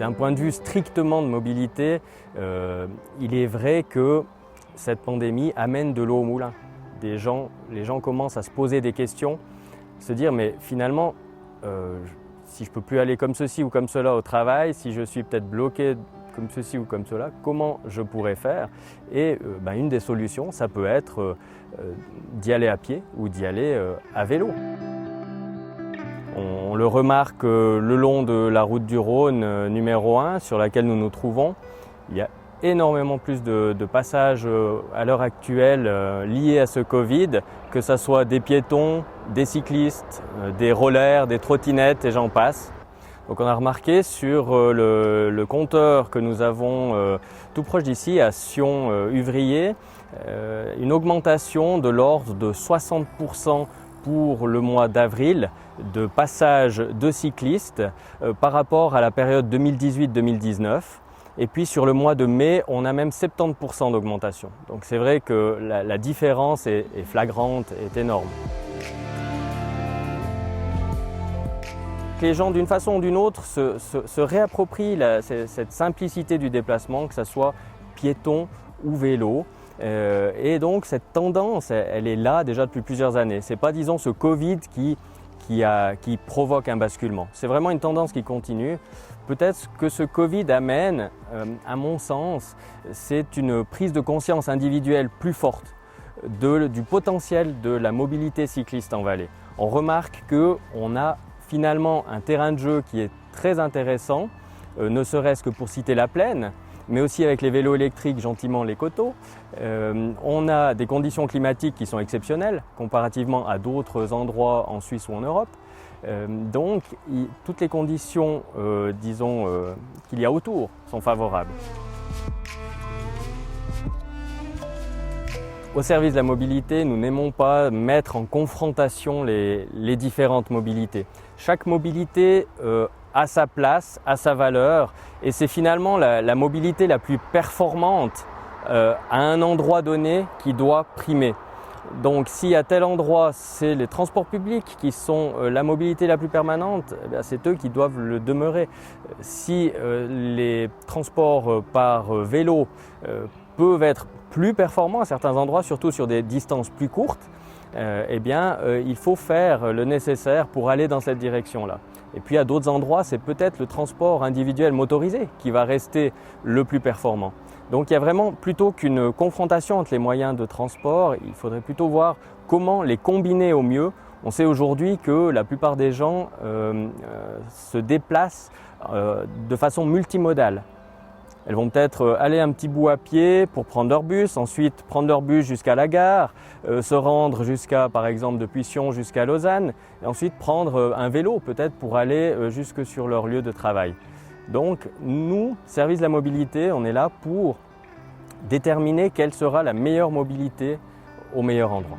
d'un point de vue strictement de mobilité, il est vrai que cette pandémie amène de l'eau au moulin. Les gens commencent à se poser des questions, se dire mais finalement, si je ne peux plus aller comme ceci ou comme cela au travail, si je suis peut-être bloqué comme ceci ou comme cela, comment je pourrais faire? Et une des solutions, ça peut être d'y aller à pied ou d'y aller à vélo. On le remarque le long de la route du Rhône numéro 1 sur laquelle nous nous trouvons. Il y a énormément plus de passages à l'heure actuelle liés à ce Covid, que ce soit des piétons, des cyclistes, des rollers, des trottinettes et j'en passe. Donc on a remarqué sur le compteur que nous avons tout proche d'ici, à Sion-Uvrier, une augmentation de l'ordre de 60% pour le mois d'avril de passage de cyclistes par rapport à la période 2018-2019. Et puis sur le mois de mai, on a même 70% d'augmentation. Donc c'est vrai que la différence est flagrante, est énorme. Les gens d'une façon ou d'une autre se réapproprient cette simplicité du déplacement, que ce soit piéton ou vélo. Et donc cette tendance, elle est là déjà depuis plusieurs années. Ce n'est pas, disons, ce Covid qui provoque un basculement. C'est vraiment une tendance qui continue. Peut-être que ce Covid amène, à mon sens, c'est une prise de conscience individuelle plus forte du potentiel de la mobilité cycliste en vallée. On remarque qu'on a finalement un terrain de jeu qui est très intéressant, ne serait-ce que pour citer la plaine, mais aussi avec les vélos électriques, gentiment les coteaux. On a des conditions climatiques qui sont exceptionnelles comparativement à d'autres endroits en Suisse ou en Europe. Donc toutes les conditions, qu'il y a autour sont favorables. Au service de la mobilité, nous n'aimons pas mettre en confrontation les différentes mobilités. Chaque mobilité a sa place, a sa valeur, et c'est finalement la mobilité la plus performante à un endroit donné qui doit primer. Donc si à tel endroit c'est les transports publics qui sont la mobilité la plus permanente, c'est eux qui doivent le demeurer. Si les transports par vélo peuvent être plus performants à certains endroits, surtout sur des distances plus courtes, il faut faire le nécessaire pour aller dans cette direction-là. Et puis à d'autres endroits, c'est peut-être le transport individuel motorisé qui va rester le plus performant. Donc il y a vraiment, plutôt qu'une confrontation entre les moyens de transport, il faudrait plutôt voir comment les combiner au mieux. On sait aujourd'hui que la plupart des gens se déplacent de façon multimodale. Elles vont peut-être aller un petit bout à pied pour prendre leur bus, ensuite prendre leur bus jusqu'à la gare, se rendre par exemple depuis Sion jusqu'à Lausanne, et ensuite prendre un vélo peut-être pour aller jusque sur leur lieu de travail. Donc nous, Service de la mobilité, on est là pour déterminer quelle sera la meilleure mobilité au meilleur endroit.